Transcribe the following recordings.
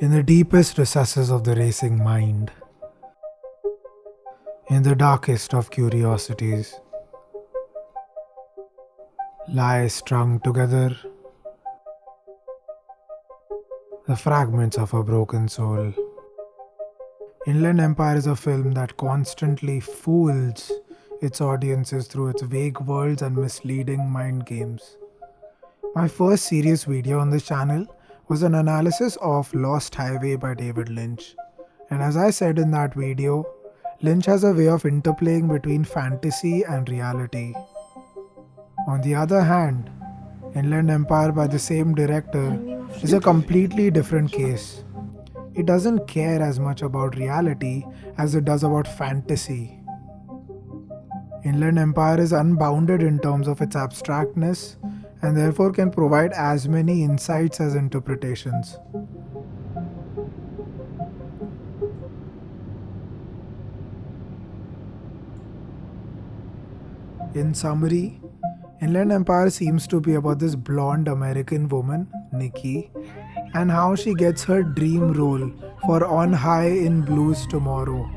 In the deepest recesses of the racing mind, in the darkest of curiosities, lie strung together the fragments of a broken soul. Inland Empire is a film that constantly fools its audiences through its vague worlds and misleading mind games. My first serious video on this channel was an analysis of Lost Highway by David Lynch. And as I said in that video, Lynch has a way of interplaying between fantasy and reality. On the other hand, Inland Empire by the same director is a completely different case. It doesn't care as much about reality as it does about fantasy. Inland Empire is unbounded in terms of its abstractness and therefore can provide as many insights as interpretations. In summary, Inland Empire seems to be about this blonde American woman, Nikki, and how she gets her dream role for On High in Blues Tomorrow,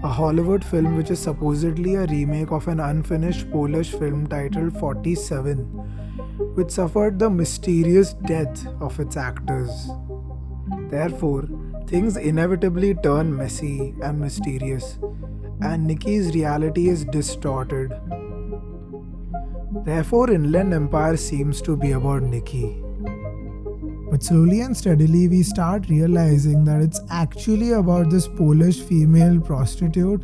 a Hollywood film which is supposedly a remake of an unfinished Polish film titled 47, which suffered the mysterious death of its actors. Therefore, things inevitably turn messy and mysterious, and Nikki's reality is distorted. Therefore, Inland Empire seems to be about Nikki. But slowly and steadily, we start realizing that it's actually about this Polish female prostitute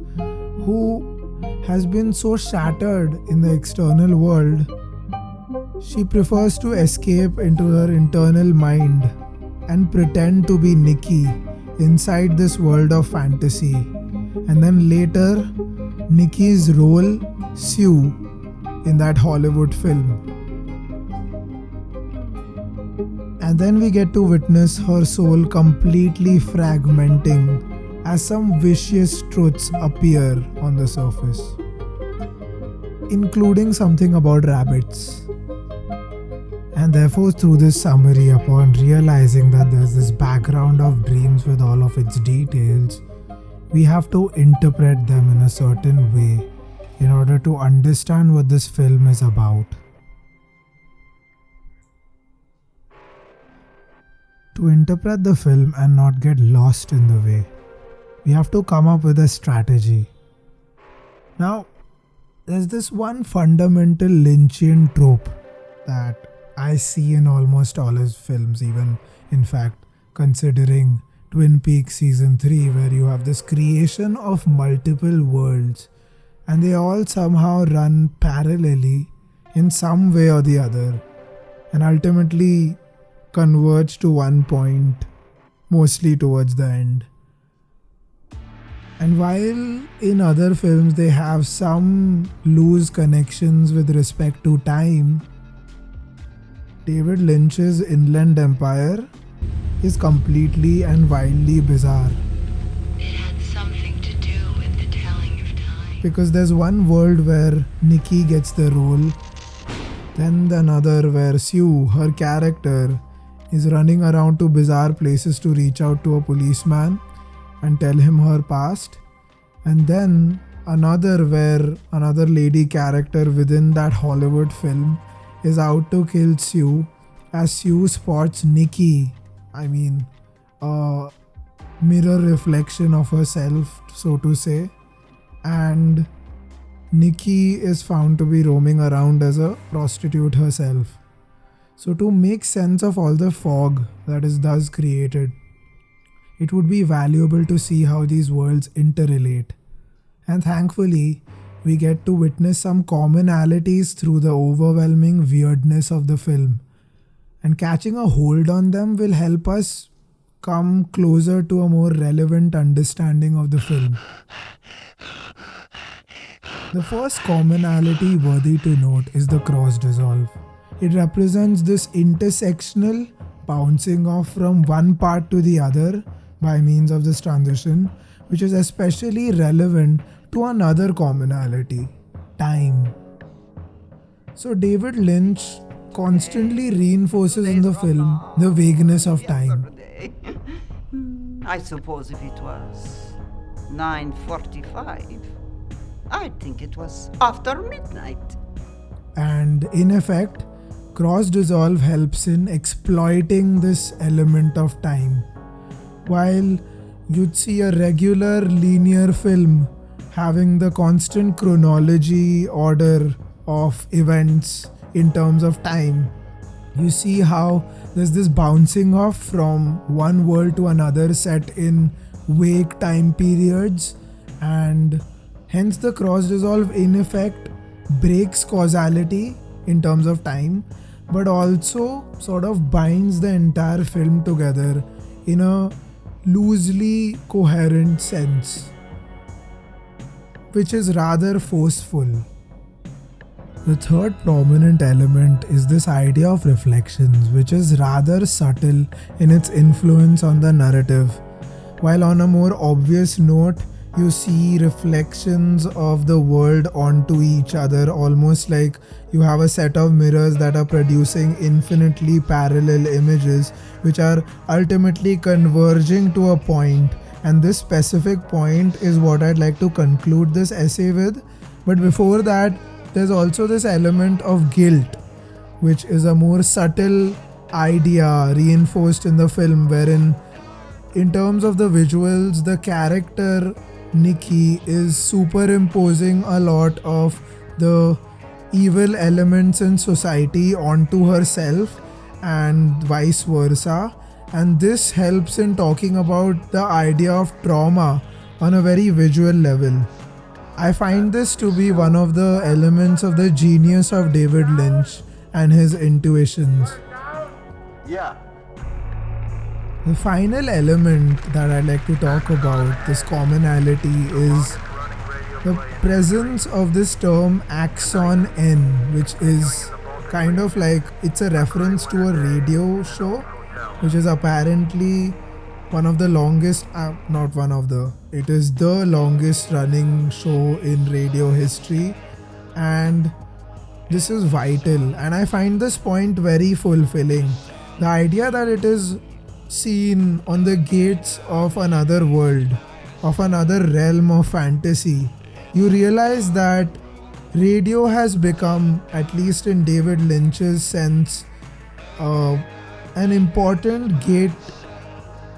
who has been so shattered in the external world, she prefers to escape into her internal mind and pretend to be Nikki inside this world of fantasy. And then later, Nikki's role, Sue, in that Hollywood film. And then we get to witness her soul completely fragmenting as some vicious truths appear on the surface, including something about rabbits. And therefore, through this summary, upon realizing that there's this background of dreams with all of its details, we have to interpret them in a certain way in order to understand what this film is about. To interpret the film and not get lost in the way, we have to come up with a strategy. Now, there's this one fundamental Lynchian trope that I see in almost all his films, even in fact considering Twin Peaks Season 3, where you have this creation of multiple worlds and they all somehow run parallelly in some way or the other and ultimately converge to one point, mostly towards the end. And while in other films they have some loose connections with respect to time, David Lynch's Inland Empire is completely and wildly bizarre. Because there's one world where Nikki gets the role, then another where Sue, her character, is running around to bizarre places to reach out to a policeman and tell him her past, and then another where another lady character within that Hollywood film is out to kill Sue as Sue spots Nikki, a mirror reflection of herself, so to say, and Nikki is found to be roaming around as a prostitute herself. So to make sense of all the fog that is thus created, it would be valuable to see how these worlds interrelate. And thankfully, we get to witness some commonalities through the overwhelming weirdness of the film. And catching a hold on them will help us come closer to a more relevant understanding of the film. The first commonality worthy to note is the cross dissolve. It represents this intersectional bouncing off from one part to the other by means of this transition, which is especially relevant to another commonality, time. So David Lynch constantly reinforces in the film the vagueness of time. okay. I suppose if it was 9:45, I'd think it was after midnight. And in effect, cross dissolve helps in exploiting this element of time. While you'd see a regular linear film having the constant chronology order of events in terms of time, you see how there's this bouncing off from one world to another set in vague time periods, and hence the cross dissolve in effect breaks causality in terms of time, but also sort of binds the entire film together in a loosely coherent sense, which is rather forceful. The third prominent element is this idea of reflections, which is rather subtle in its influence on the narrative. While on a more obvious note, you see reflections of the world onto each other, almost like you have a set of mirrors that are producing infinitely parallel images, which are ultimately converging to a point. And this specific point is what I'd like to conclude this essay with. But before that, there's also this element of guilt, which is a more subtle idea reinforced in the film, wherein, in terms of the visuals, the character Nikki is superimposing a lot of the evil elements in society onto herself and vice versa. And this helps in talking about the idea of trauma on a very visual level. I find this to be one of the elements of the genius of David Lynch and his intuitions. Yeah. The final element that I'd like to talk about, this commonality, is the presence of this term axon N, which is kind of like, it's a reference to a radio show, which is apparently one of the longest, not one of the, it is the longest running show in radio history. And this is vital, and I find this point very fulfilling. The idea that it is seen on the gates of another world, of another realm of fantasy. You realize that radio has become, at least in David Lynch's sense, an important gate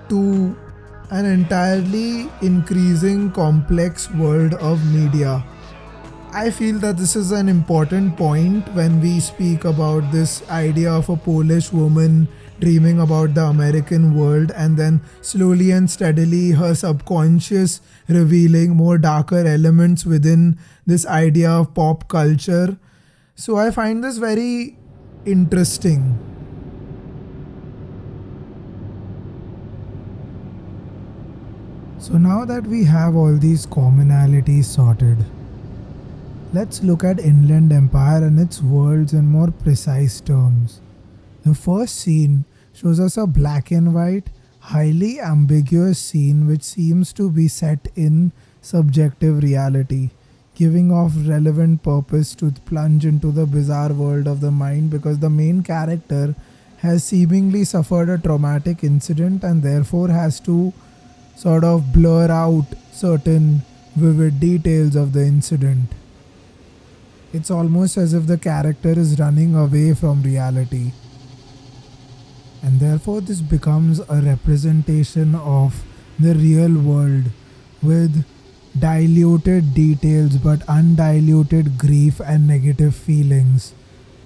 to an entirely increasing complex world of media. I feel that this is an important point when we speak about this idea of a Polish woman dreaming about the American world, and then slowly and steadily her subconscious revealing more darker elements within this idea of pop culture. So I find this very interesting. So now that we have all these commonalities sorted, let's look at Inland Empire and its worlds in more precise terms. The first scene shows us a black and white, highly ambiguous scene which seems to be set in subjective reality, giving off relevant purpose to plunge into the bizarre world of the mind, because the main character has seemingly suffered a traumatic incident and therefore has to sort of blur out certain vivid details of the incident. It's almost as if the character is running away from reality. And therefore this becomes a representation of the real world with diluted details but undiluted grief and negative feelings.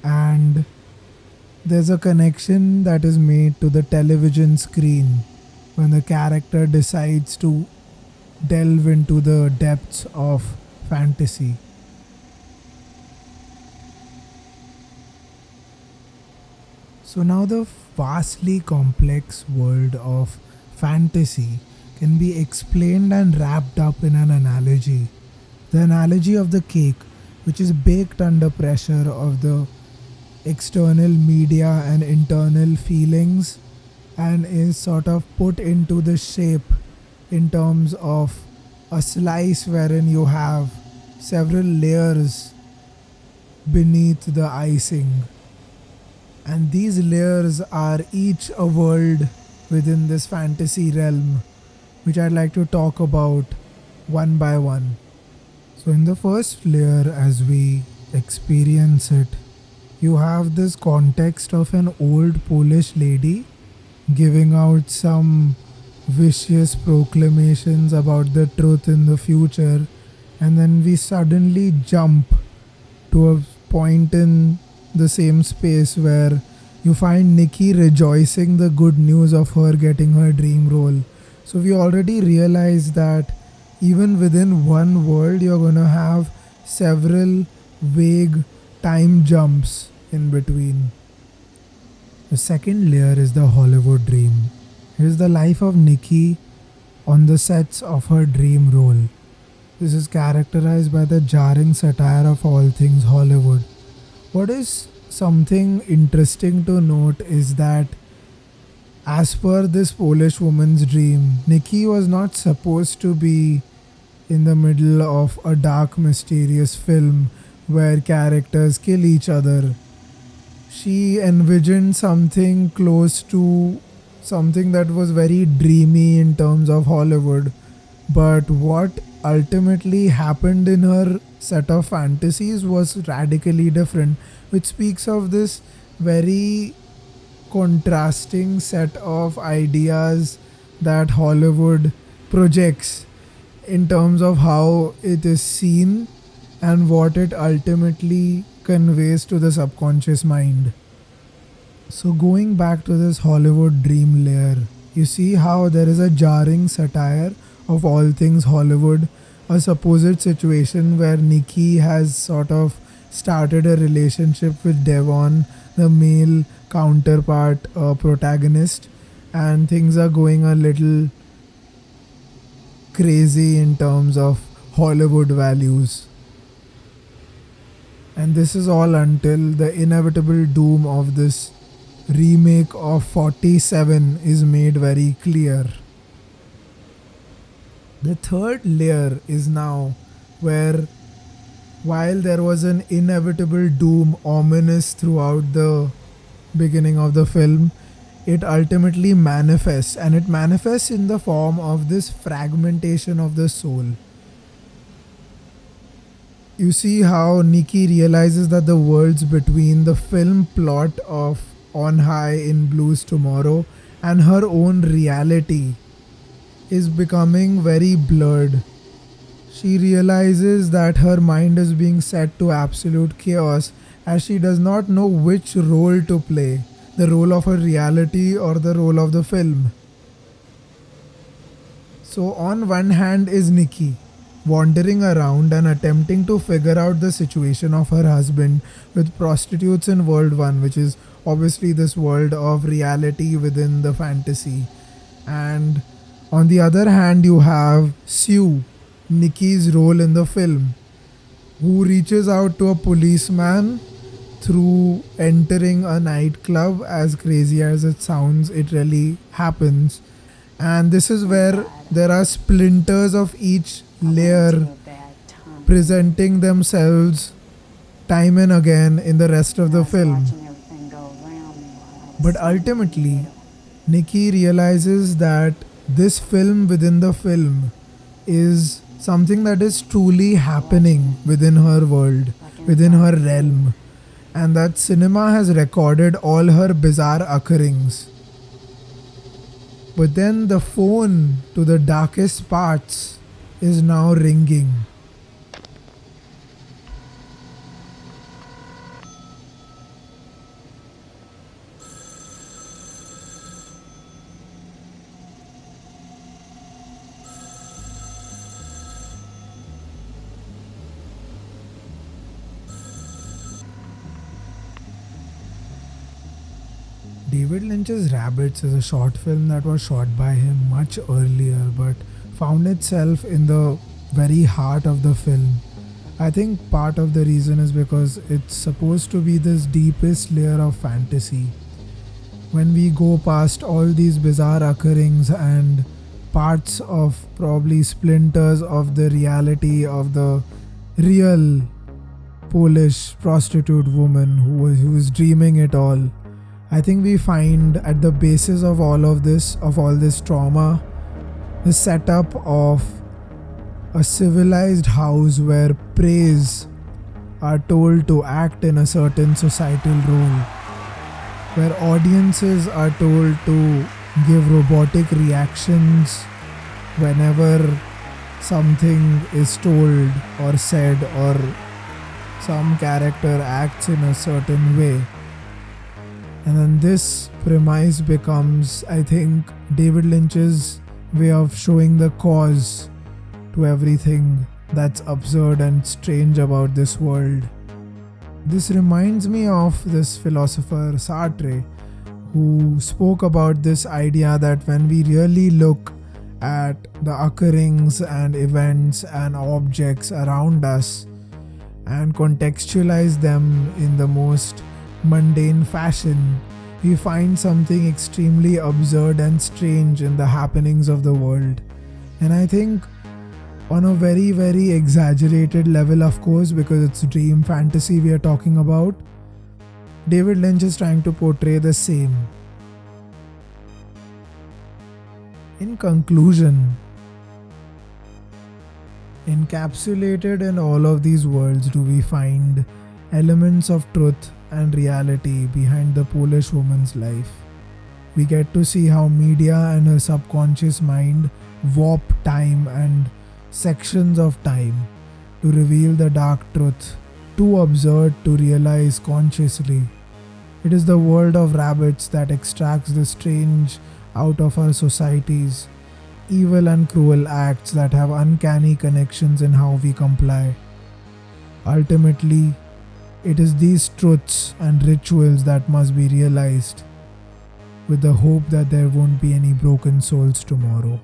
And there's a connection that is made to the television screen when the character decides to delve into the depths of fantasy. So now the vastly complex world of fantasy can be explained and wrapped up in an analogy. The analogy of the cake, which is baked under pressure of the external media and internal feelings, and is sort of put into the shape in terms of a slice wherein you have several layers beneath the icing. And these layers are each a world within this fantasy realm, which I'd like to talk about one by one. So, in the first layer, as we experience it, you have this context of an old Polish lady giving out some vicious proclamations about the truth in the future, and then we suddenly jump to a point in the same space where you find Nikki rejoicing the good news of her getting her dream role. So we already realize that even within one world, you're gonna have several vague time jumps in between. The second layer is the Hollywood dream. It is the life of Nikki on the sets of her dream role. This is characterized by the jarring satire of all things Hollywood. What is something interesting to note is that, as per this Polish woman's dream, Nikki was not supposed to be in the middle of a dark, mysterious film where characters kill each other. She envisioned something close to something that was very dreamy in terms of Hollywood. But what ultimately happened in her set of fantasies was radically different, which speaks of this very contrasting set of ideas that Hollywood projects in terms of how it is seen and what it ultimately conveys to the subconscious mind. So, going back to this Hollywood dream layer, you see how there is a jarring satire of all things Hollywood, a supposed situation where Nikki has sort of started a relationship with Devon, the male counterpart protagonist, and things are going a little crazy in terms of Hollywood values. And this is all until the inevitable doom of this remake of 47 is made very clear. The third layer is now where, while there was an inevitable doom ominous throughout the beginning of the film, it ultimately manifests, and it manifests in the form of this fragmentation of the soul. You see how Nikki realizes that the worlds between the film plot of On High in Blues Tomorrow and her own reality is becoming very blurred. She realizes that her mind is being set to absolute chaos as she does not know which role to play, the role of her reality or the role of the film. So, on one hand is Nikki, wandering around and attempting to figure out the situation of her husband with prostitutes in World 1, which is obviously this world of reality within the fantasy. And on the other hand, you have Sue, Nikki's role in the film, who reaches out to a policeman through entering a nightclub. As crazy as it sounds, it really happens. And this is where there are splinters of each layer presenting themselves time and again in the rest of the film. But ultimately, Nikki realizes that this film within the film is something that is truly happening within her world, within her realm, and that cinema has recorded all her bizarre occurrings. But then the phone to the darkest parts is now ringing. David Lynch's Rabbits is a short film that was shot by him much earlier but found itself in the very heart of the film. I think part of the reason is because it's supposed to be this deepest layer of fantasy. When we go past all these bizarre occurrings and parts of probably splinters of the reality of the real Polish prostitute woman who was dreaming it all, I think we find at the basis of all this trauma, the setup of a civilized house where praise are told to act in a certain societal role, where audiences are told to give robotic reactions whenever something is told or said or some character acts in a certain way. And then this premise becomes, I think, David Lynch's way of showing the cause to everything that's absurd and strange about this world. This reminds me of this philosopher Sartre, who spoke about this idea that when we really look at the occurrings and events and objects around us and contextualize them in the most mundane fashion, we find something extremely absurd and strange in the happenings of the world. And I think on a very, very exaggerated level, of course, because it's dream fantasy we are talking about, David Lynch is trying to portray the same. In conclusion, encapsulated in all of these worlds do we find elements of truth and reality behind the Polish woman's life. We get to see how media and her subconscious mind warp time and sections of time to reveal the dark truth, too absurd to realize consciously. It is the world of rabbits that extracts the strange out of our societies, evil and cruel acts that have uncanny connections in how we comply. Ultimately, it is these truths and rituals that must be realized, with the hope that there won't be any broken souls tomorrow.